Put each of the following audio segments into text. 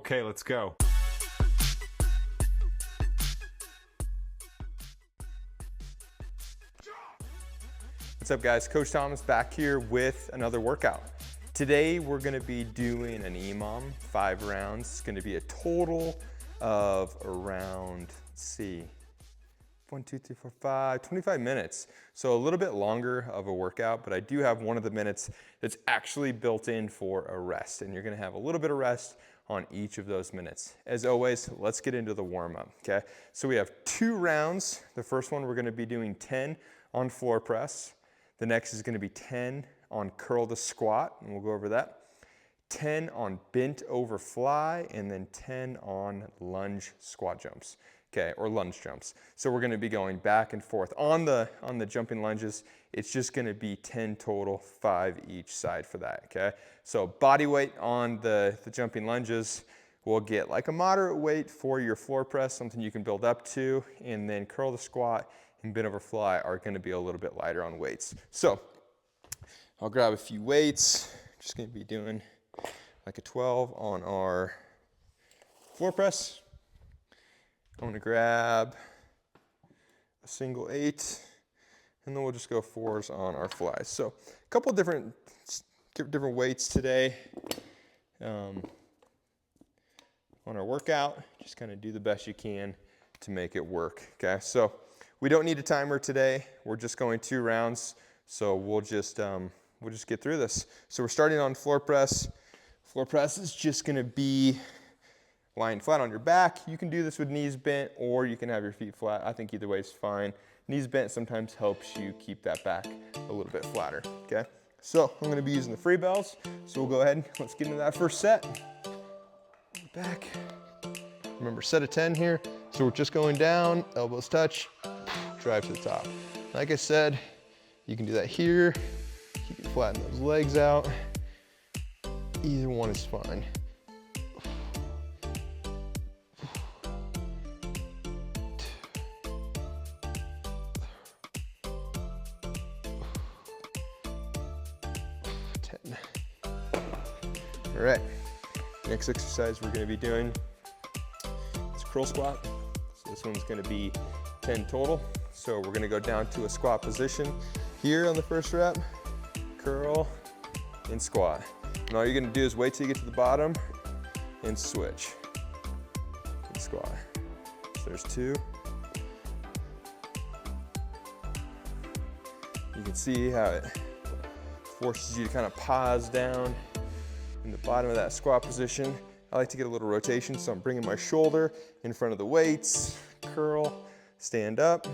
Okay, let's go. What's up guys, Coach Thomas back here with another workout. Today we're gonna be doing an EMOM, 5 rounds. It's gonna be a total of around, let's see, 1, 2, 3, 4, 5, 25 minutes. So a little bit longer of a workout, but I do have one of the minutes that's actually built in for a rest. And you're gonna have a little bit of rest on each of those minutes. As always, let's get into the warm up, okay? So we have 2 rounds. The first one, we're gonna be doing 10 on floor press. The next is gonna be 10 on curl to squat, and we'll go over that. 10 on bent over fly, and then 10 on lunge squat jumps, okay, or lunge jumps. So we're gonna be going back and forth. On the jumping lunges, it's just gonna be 10 total, 5 each side for that, okay? So body weight on the jumping lunges, we'll get like a moderate weight for your floor press, something you can build up to, and then curl to squat and bent over fly are gonna be a little bit lighter on weights. So I'll grab a few weights. Just gonna be doing like a 12 on our floor press. I'm gonna grab a single 8, and then we'll just go 4s on our flies. So a couple different weights today on our workout. Just kind of do the best you can to make it work, okay? So we don't need a timer today. We're just going 2 rounds, so we'll just get through this. So we're starting on floor press. Floor press is just gonna be lying flat on your back. You can do this with knees bent, or you can have your feet flat. I think either way is fine. Knees bent sometimes helps you keep that back a little bit flatter, okay? So I'm gonna be using the free bells. So we'll go ahead and let's get into that first set. Back. Remember, set of 10 here. So we're just going down, elbows touch, drive to the top. Like I said, you can do that here. You can flatten those legs out. Either one is fine. 10. All right, next exercise we're gonna be doing is curl squat. So this one's gonna be 10 total. So we're gonna go down to a squat position here on the first rep, curl and squat. And all you're gonna do is wait till you get to the bottom and switch and squat. So there's 2. You can see how it forces you to kind of pause down in the bottom of that squat position. I like to get a little rotation, so I'm bringing my shoulder in front of the weights, curl, stand up.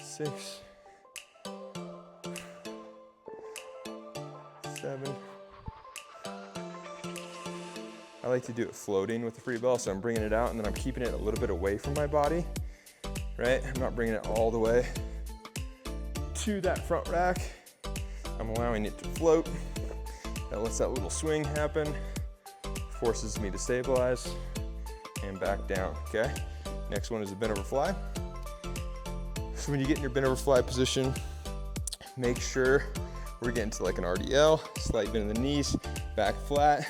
6, 7. I like to do it floating with the free bell, so I'm bringing it out and then I'm keeping it a little bit away from my body, right? I'm not bringing it all the way to that front rack. I'm allowing it to float. That lets that little swing happen, forces me to stabilize and back down, okay? Next one is a bent over fly. So when you get in your bent over fly position, make sure we're getting to like an RDL, slight bend in the knees, back flat.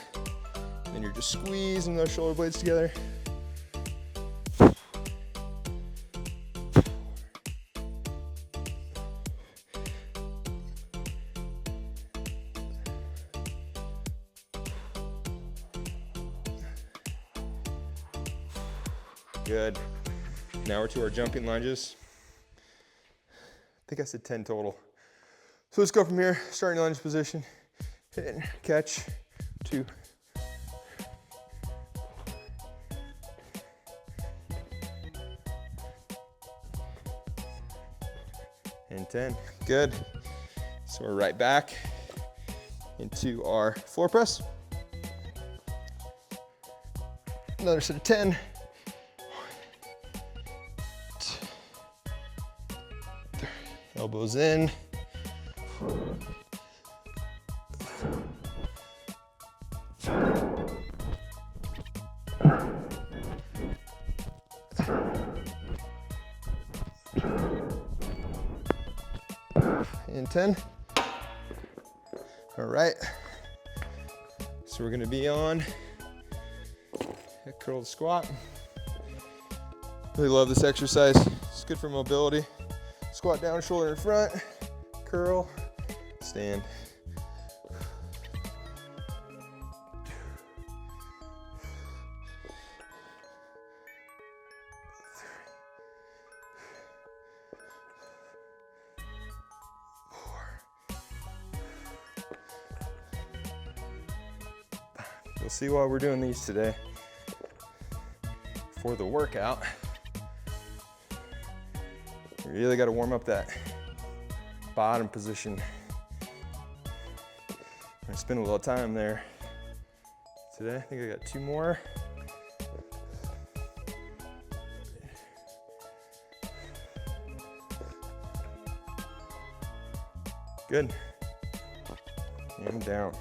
Then you're just squeezing those shoulder blades together. Good. Now we're to our jumping lunges. I think I said 10 total. So let's go from here, starting lunge position, hit, catch, 2. And 10, good. So we're right back into our floor press. Another set of 10. 1, 2, 3. Elbows in. 10. All right. So we're gonna be on a curl squat. Really love this exercise. It's good for mobility. Squat down, shoulder in front, curl, stand. You'll see why we're doing these today. For the workout, you really got to warm up that bottom position. I spend a little time there today. I think I got 2 more. Good. And down.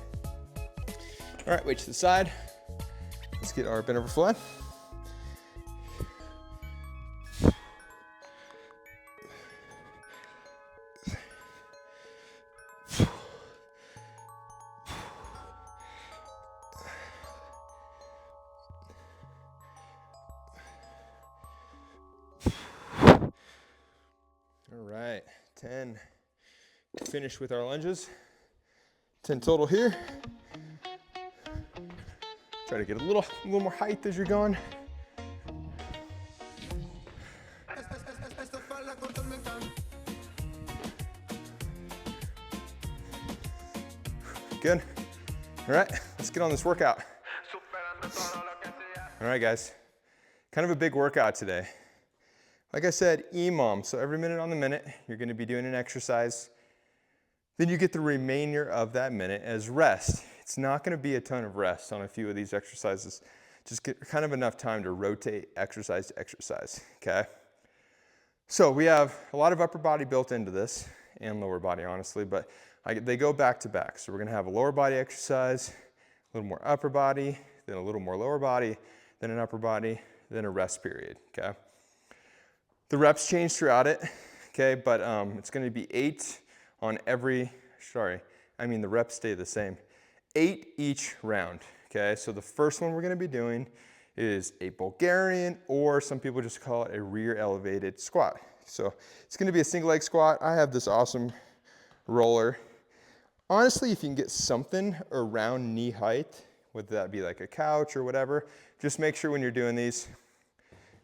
All right, weight to the side. Let's get our bent over fly. All right, 10. Finish with our lunges. 10 total here. Try to get a little more height as you're going. Good. All right, let's get on this workout. All right, guys. Kind of a big workout today. Like I said, EMOM, so every minute on the minute, you're gonna be doing an exercise. Then you get the remainder of that minute as rest. It's not gonna be a ton of rest on a few of these exercises. Just get kind of enough time to rotate exercise to exercise, okay? So we have a lot of upper body built into this, and lower body, honestly, but they go back to back. So we're gonna have a lower body exercise, a little more upper body, then a little more lower body, then an upper body, then a rest period, okay? The reps change throughout it, okay, but it's gonna be 8 on every, the reps stay the same. 8 each round, okay? So the first one we're gonna be doing is a Bulgarian, or some people just call it a rear elevated squat. So it's gonna be a single leg squat. I have this awesome roller. Honestly, if you can get something around knee height, whether that be like a couch or whatever, just make sure when you're doing these,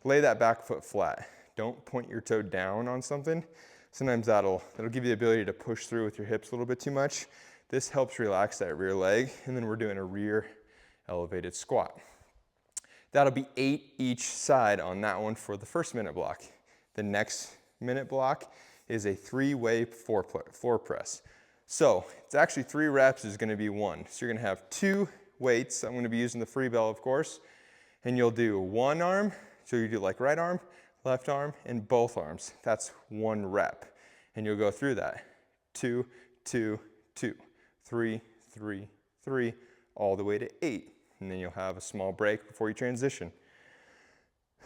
lay that back foot flat. Don't point your toe down on something. Sometimes that'll give you the ability to push through with your hips a little bit too much. This helps relax that rear leg, and then we're doing a rear elevated squat. That'll be 8 each side on that one for the first minute block. The next minute block is a 3-way floor press. So it's actually 3 reps is gonna be 1. So you're gonna have 2 weights. I'm gonna be using the free bell, of course, and you'll do 1 arm. So you do like right arm, left arm, and both arms. That's 1 rep. And you'll go through that. 2, 2, 2, 3, 3, 3, all the way to 8. And then you'll have a small break before you transition.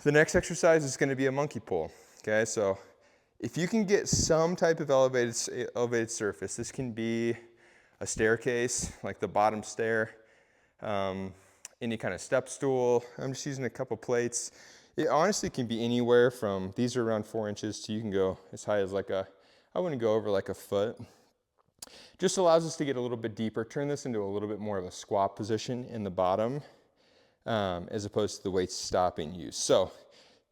The next exercise is gonna be a monkey pull, okay? So if you can get some type of elevated surface, this can be a staircase, like the bottom stair, any kind of step stool. I'm just using a couple plates. It honestly can be anywhere from, these are around 4 inches, to you can go as high as I wouldn't go over like a foot. Just allows us to get a little bit deeper, turn this into a little bit more of a squat position in the bottom, as opposed to the weights stopping you. So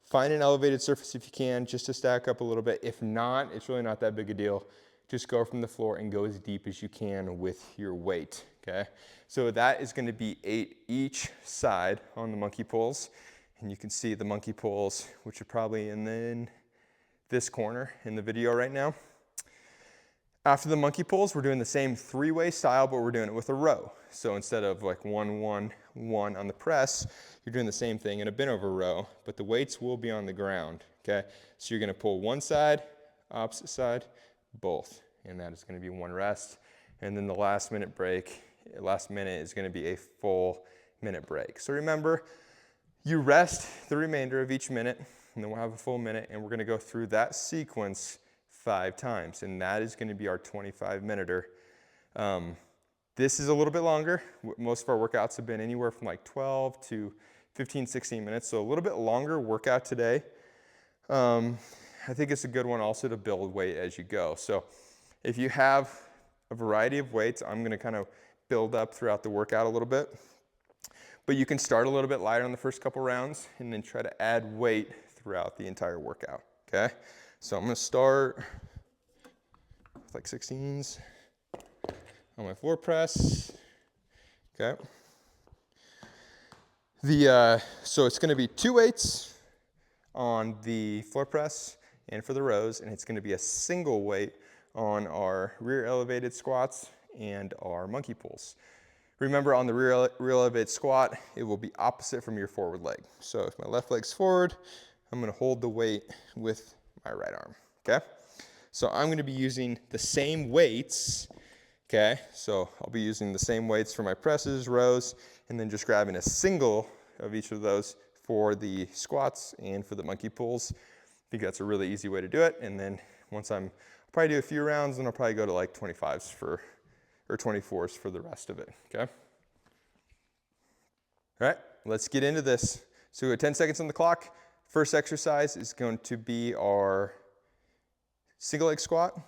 find an elevated surface if you can, just to stack up a little bit. If not, it's really not that big a deal. Just go from the floor and go as deep as you can with your weight, okay? So that is gonna be 8 each side on the monkey pulls. And you can see the monkey pulls, which are probably in this corner in the video right now. After the monkey pulls, we're doing the same 3-way style, but we're doing it with a row. So instead of like 1, 1, 1 on the press, you're doing the same thing in a bent over row, but the weights will be on the ground, okay? So you're gonna pull one side, opposite side, both, and that is gonna be 1 rest. And then the last minute is gonna be a full minute break. So remember, you rest the remainder of each minute, and then we'll have a full minute, and we're gonna go through that sequence 5 times, and that is gonna be our 25-minuter. This is a little bit longer. Most of our workouts have been anywhere from like 12 to 15, 16 minutes. So a little bit longer workout today. I think it's a good one also to build weight as you go. So if you have a variety of weights, I'm gonna kind of build up throughout the workout a little bit. But you can start a little bit lighter on the first couple rounds and then try to add weight throughout the entire workout, okay? So I'm gonna start with like 16s on my floor press, okay? So it's gonna be 2 weights on the floor press and for the rows, and it's gonna be a single weight on our rear elevated squats and our monkey pulls. Remember, on the rear elevated squat, it will be opposite from your forward leg. So if my left leg's forward, I'm gonna hold the weight with my right arm, okay? So I'm gonna be using the same weights, okay? So I'll be using the same weights for my presses, rows, and then just grabbing a single of each of those for the squats and for the monkey pulls. I think that's a really easy way to do it. And then once I'll probably do a few rounds, and I'll probably go to like 25s or 24s for the rest of it, okay? All right, let's get into this. So we have 10 seconds on the clock. First exercise is going to be our single leg squat.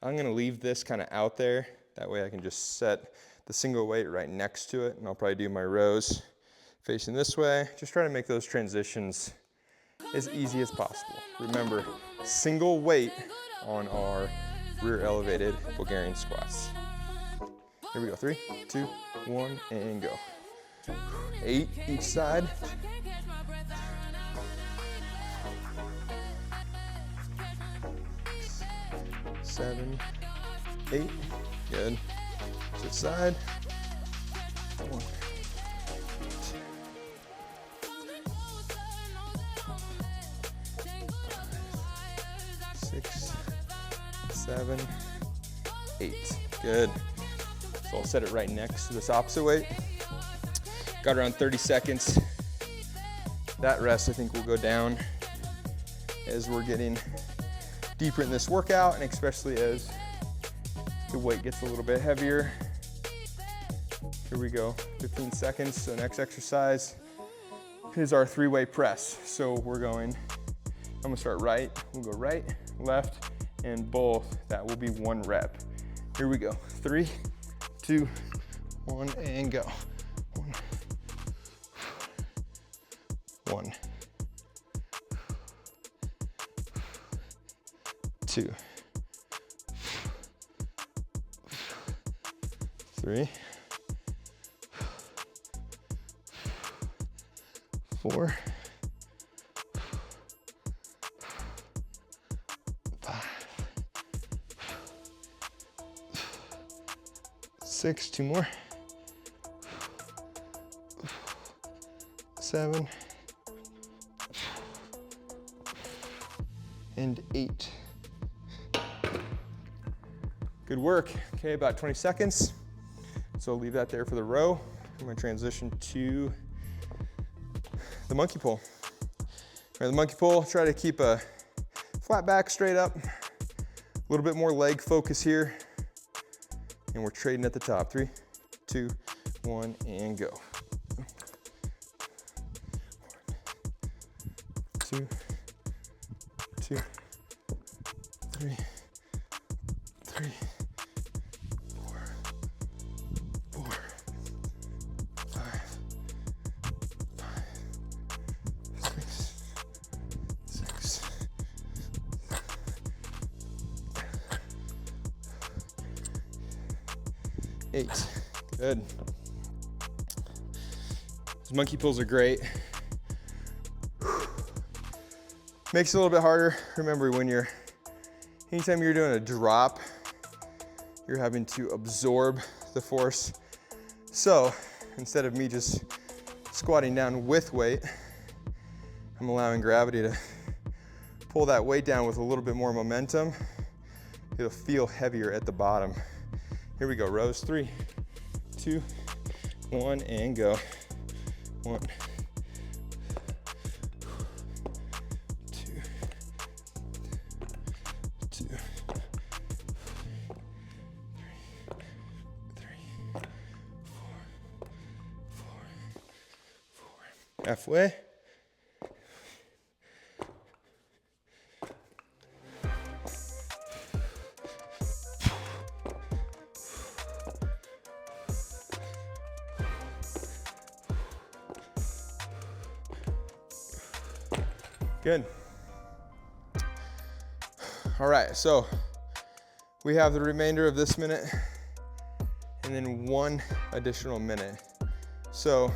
I'm gonna leave this kind of out there. That way I can just set the single weight right next to it, and I'll probably do my rows facing this way. Just try to make those transitions as easy as possible. Remember, single weight on our rear elevated Bulgarian squats. Here we go, 3, 2, 1, and go. 8 each side. 7, 8, good. Switch side. 1, 6, 7, 8, good. So I'll set it right next to this opposite weight. Got around 30 seconds. That rest I think will go down as we're getting deeper in this workout, and especially as the weight gets a little bit heavier. Here we go, 15 seconds. So next exercise is our 3-way press. So I'm gonna start right. We'll go right, left, and both. That will be 1 rep. Here we go, 3, 2, 1, and go. 1, 2, 3, 4, 5, 6, 2 more, 7, and 8. Good work. Okay, about 20 seconds. So I'll leave that there for the row. I'm gonna transition to the monkey pull. All right, the monkey pull, try to keep a flat back, straight up. A little bit more leg focus here. And we're trading at the top. 3, 2, 1, and go. 1, 2, 2, 3, 3, 4, 4, 5, 6, 6, 8. Good. These monkey pulls are great. Makes it a little bit harder. Remember, anytime you're doing a drop, you're having to absorb the force. So instead of me just squatting down with weight, I'm allowing gravity to pull that weight down with a little bit more momentum. It'll feel heavier at the bottom. Here we go, rows, 3, 2, 1, and go. 1, 2, 3, Halfway. Good. All right, so we have the remainder of this minute and then 1 additional minute. So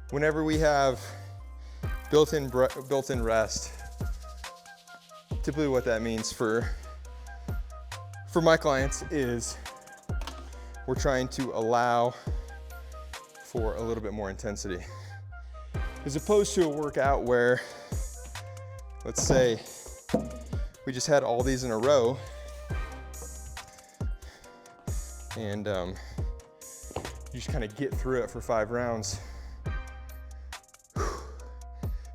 whenever we have built-in rest, typically what that means for my clients is we're trying to allow for a little bit more intensity. As opposed to a workout where, let's say, we just had all these in a row and you just kind of get through it for 5 rounds.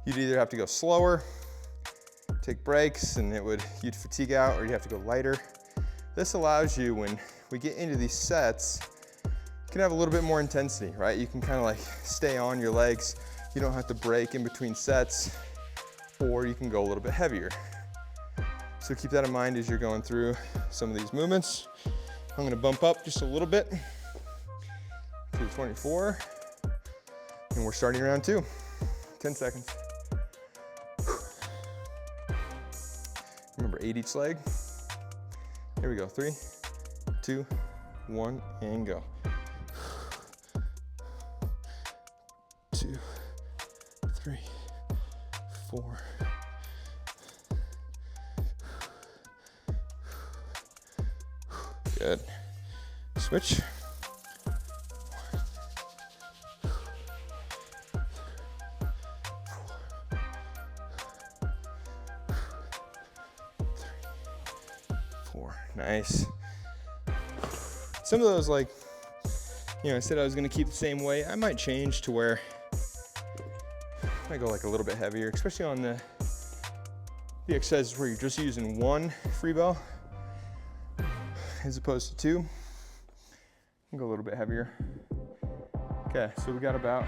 You'd either have to go slower, take breaks, and you'd fatigue out, or you have to go lighter. This allows you, when we get into these sets, you can have a little bit more intensity, right? You can kind of like stay on your legs. You don't have to break in between sets, or you can go a little bit heavier. So keep that in mind as you're going through some of these movements. I'm gonna bump up just a little bit to 24, and we're starting round 2. 10 seconds. Remember, 8 each leg. Here we go, 3, 2, 1, and go. 2, 3, 4. Good. Switch. 4. Nice. Some of those, like, I said I was gonna keep the same weight. I might change to where I might go like a little bit heavier, especially on the exercises where you're just using 1 free bell as opposed to 2. Go a little bit heavier. Okay, so we got about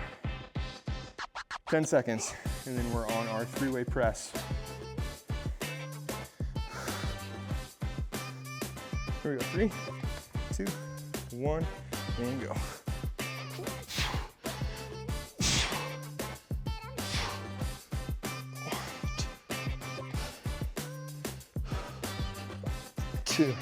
10 seconds, and then we're on our 3-way press. Here we go, 3, 2, 1, and go. 2,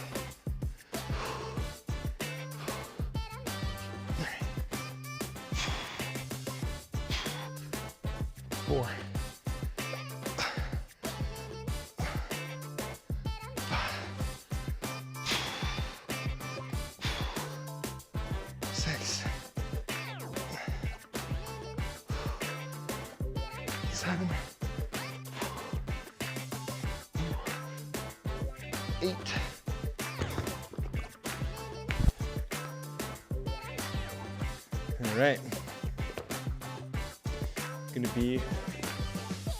4, 6, 7, 8. All right. Gonna be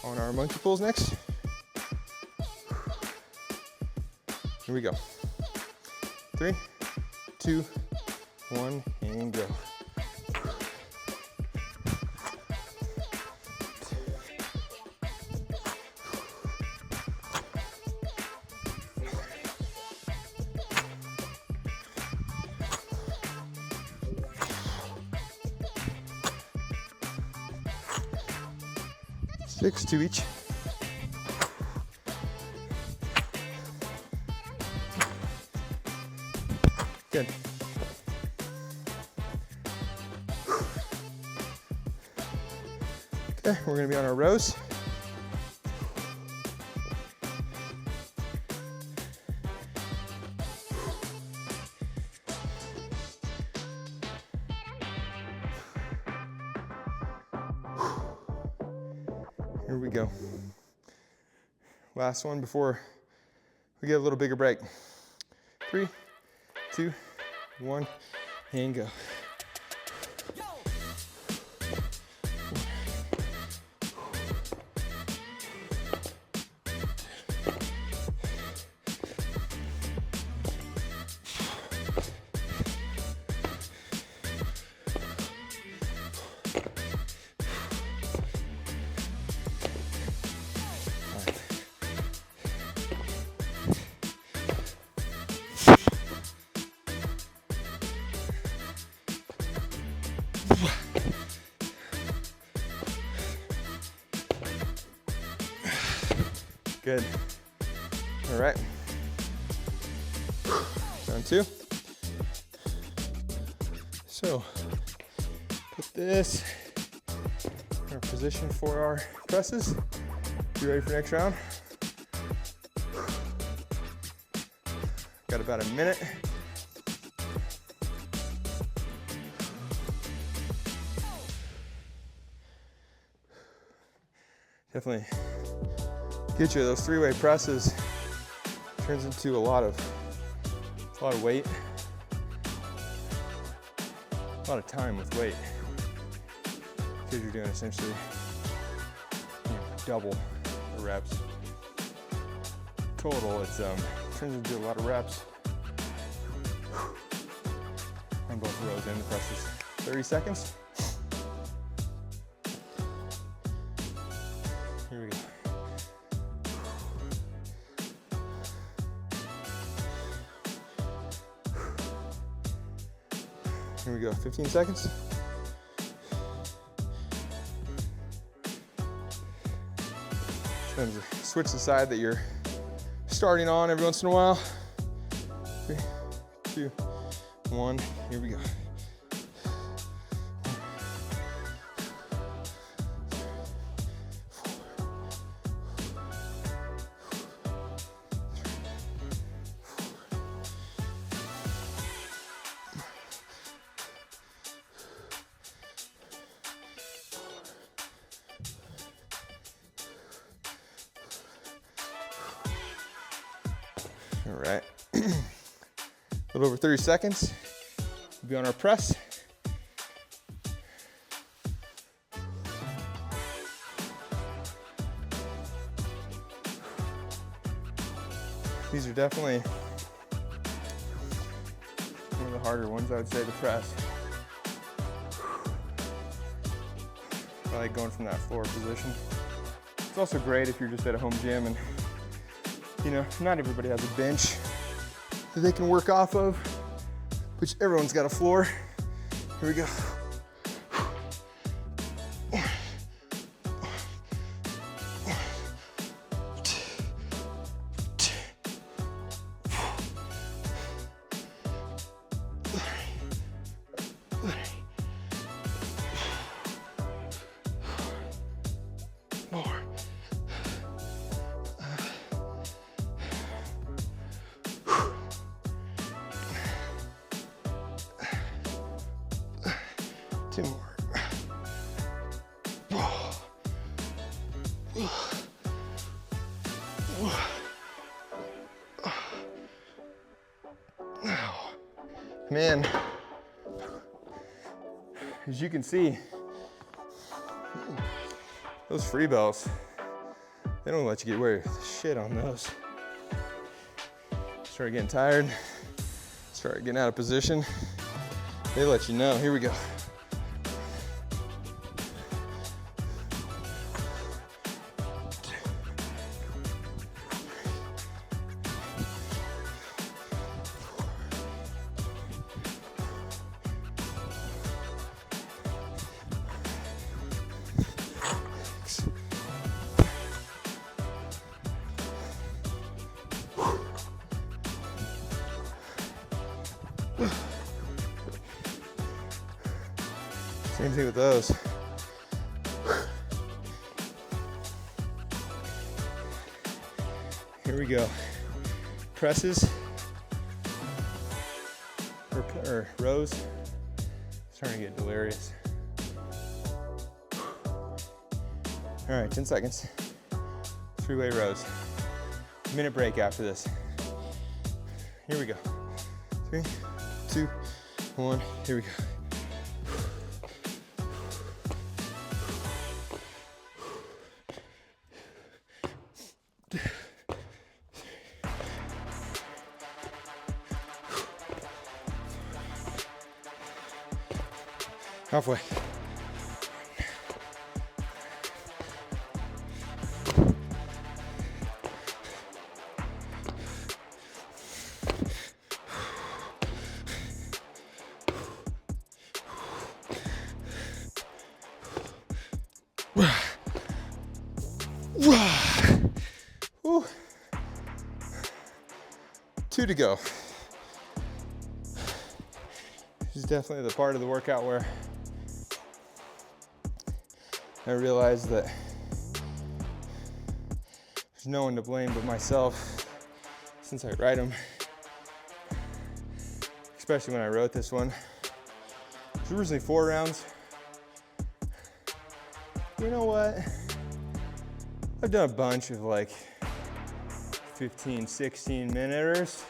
on our monkey pulls next. Here we go. 3, 2, 1, and go. Six, 2 each. Good. Okay, we're gonna be on our rows. Here we go. Last one before we get a little bigger break. 3, 2, 1, and go. Good. All right. Round 2. So put this in our position for our presses. You ready for next round? Got about a minute. Definitely get you those 3-way presses. Turns into a lot of weight, a lot of time with weight, because you're doing essentially double the reps. Total, it turns into a lot of reps on both rows and the presses. 30 seconds. Here we go. Here we go, 15 seconds. Switch the side that you're starting on every once in a while. 3, 2, 1, here we go. All right, a little over 30 seconds. We'll be on our press. These are definitely one of the harder ones, I would say, to press. I like going from that floor position. It's also great if you're just at a home gym and not everybody has a bench that they can work off of, which everyone's got a floor. Here we go. More. Two more. Man, as you can see, those free belts, they don't let you get away with shit on those. Start getting tired, start getting out of position, they let you know. Here we go. Same thing with those. Here we go. Presses or rows. Starting to get delirious. All right, 10 seconds. 3-way rows. Minute break after this. Here we go. 3, 2, 1, here we go. Halfway. Whew. to go. This is definitely the part of the workout where I realized that there's no one to blame but myself since I write them. Especially when I wrote this one. It was originally 4 rounds. You know what? I've done a bunch of like 15, 16 minuters.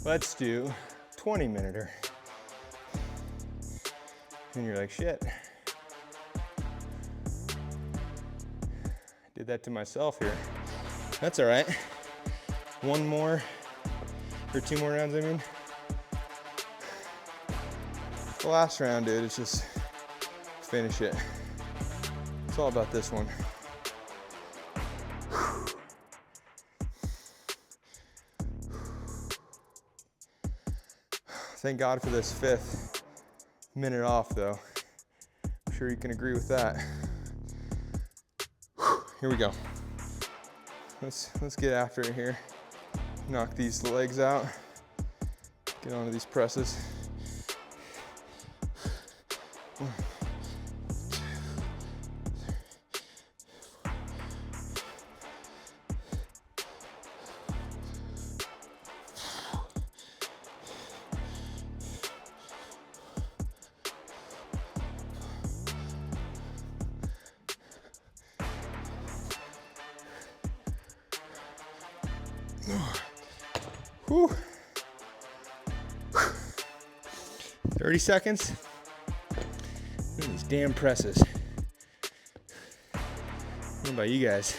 Let's do 20-minuter. And you're like, shit. Did that to myself here. That's all right. 1 more, or 2 more rounds, I mean. The last round, dude, it's just finish it. It's all about this one. Thank God for this 5th minute off, though. I'm sure you can agree with that. Here we go. Let's get after it here. Knock these legs out. Get onto these presses. 1, 2, 3. Whew. 30 seconds. Look at these damn presses. I don't know about you guys.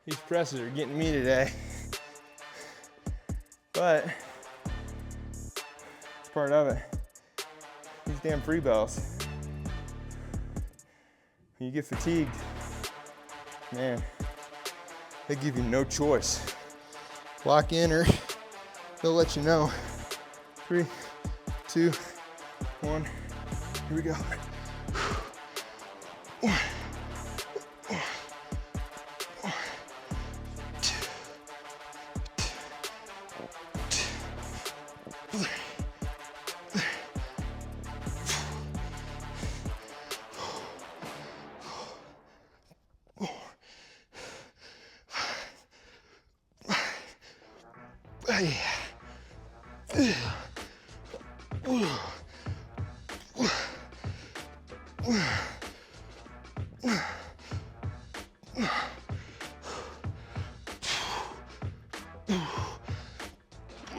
These presses are getting me today. But it's part of it. These damn free bells. When you get fatigued, man, they give you no choice. Lock in or they'll let you know. 3, 2, 1. Here we go. 1, 2, 3.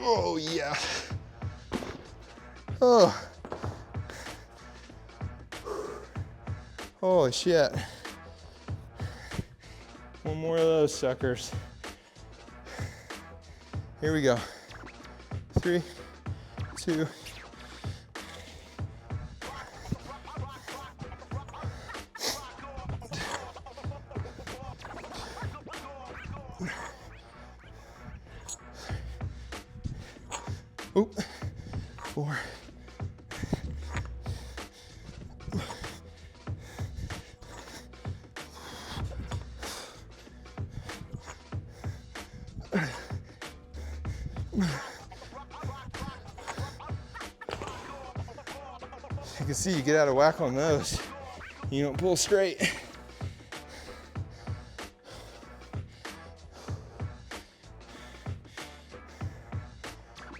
Oh yeah. Oh. Holy shit. 1 more of those suckers. Here we go. 3, 2. Oop. 4. You can see you get out of whack on those. You don't pull straight.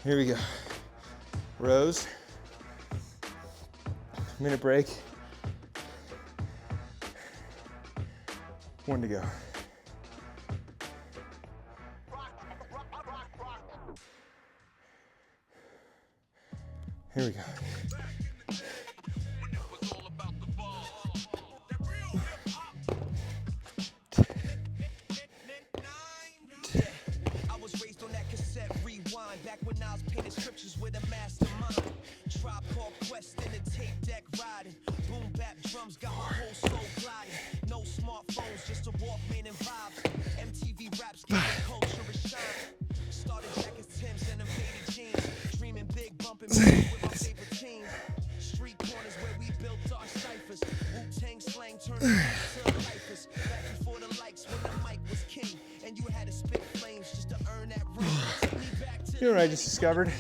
Here we go. Rows. Minute break. 1 to go. Here we go. Back when I was painting scriptures with a mastermind. Tribe called Quest in the tape deck riding. Boom bap drums got my whole soul gliding. No smartphones, just a Walkman and vibes. MTV raps giving culture a shine. Started jackets, Timbs and invaded jeans. Dreaming big, bumping music with my favorite teams. Street corners where we built our ciphers. Wu-Tang slang turned into lifers. Back before the likes when the mic was king. And you had to spit flames just to earn that room. Take me back. You know what I just discovered?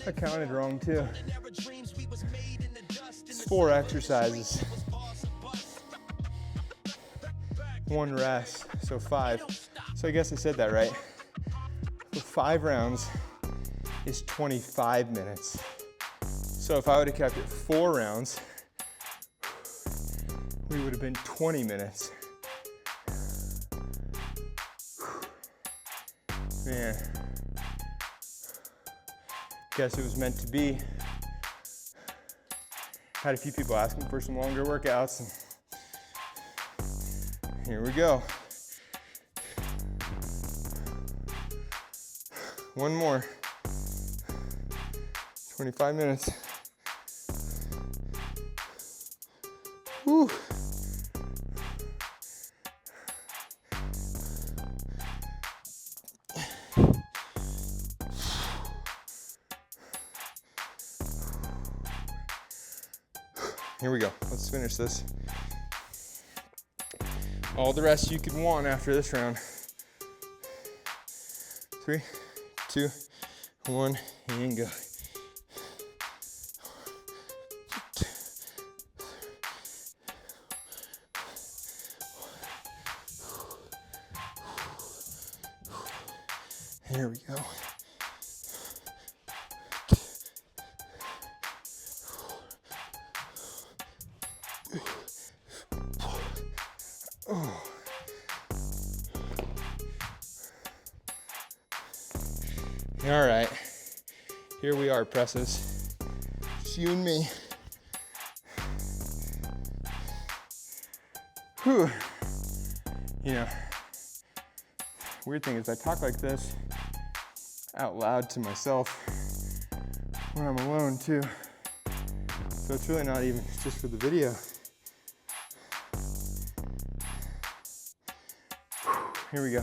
I counted wrong too. It's 4 exercises. 1 rest, so 5. So I guess I said that right. So 5 rounds is 25 minutes. So if I would have kept it 4 rounds, we would have been 20 minutes. Man, guess it was meant to be. Had a few people asking for some longer workouts, and here we go. 1 more. 25 minutes. Whew. Here we go. Let's finish this. All the rest you could want after this round. 3, 2, 1, and go. Here we go. Oh. All right, here we are, presses. Just you and me. Whew. You know, weird thing is I talk like this out loud to myself when I'm alone too. So it's really not even just for the video. Here we go.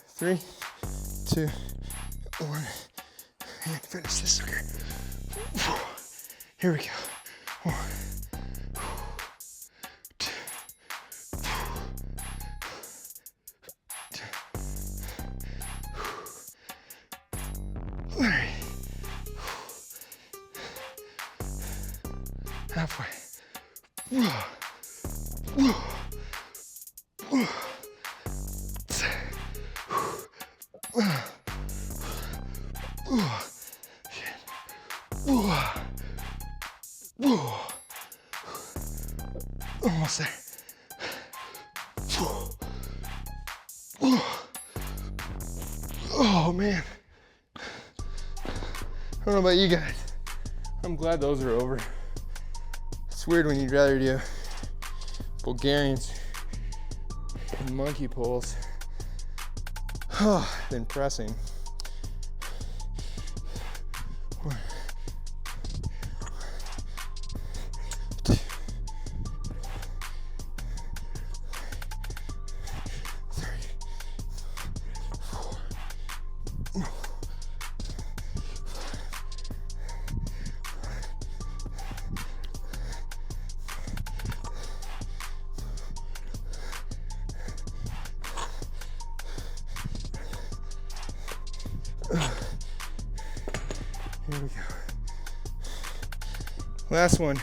3, 2, 1, and finish this sucker. Here we go. 1, 2, 3. Halfway. Almost there. Oh man. I don't know about you guys. I'm glad those are over. It's weird when you'd rather do Bulgarians and monkey pulls than pressing. Here we go. Last one.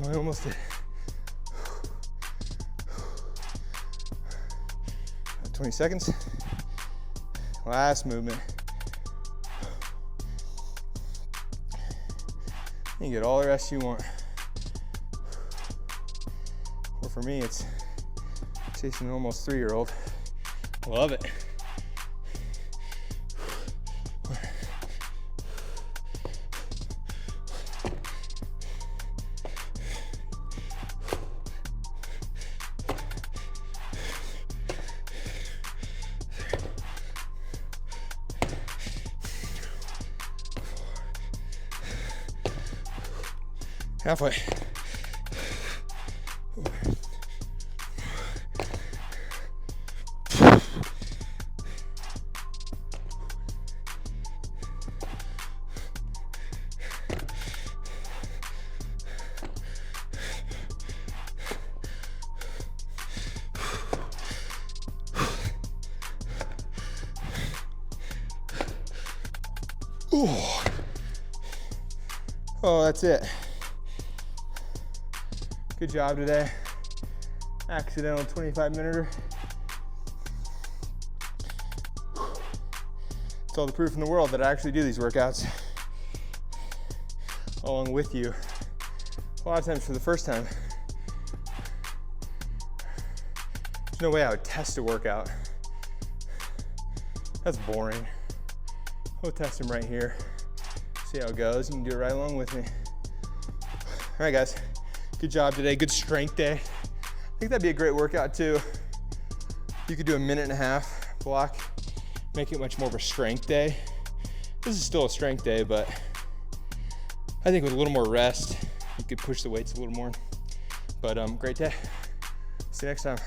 Oh, I almost did. 20 seconds. Last movement. You can get all the rest you want. Well, for me, it's chasing an almost 3-year-old. Love it. Halfway. Ooh. Oh, that's it. Good job today. Accidental 25-minute. It's all the proof in the world that I actually do these workouts along with you. A lot of times for the first time, there's no way I would test a workout. That's boring. We'll test them right here. See how it goes. You can do it right along with me. All right, guys. Good job today. Good strength day. I think that'd be a great workout too. You could do a 1.5-minute block, make it much more of a strength day. This is still a strength day, but I think with a little more rest, you could push the weights a little more. But great day. See you next time.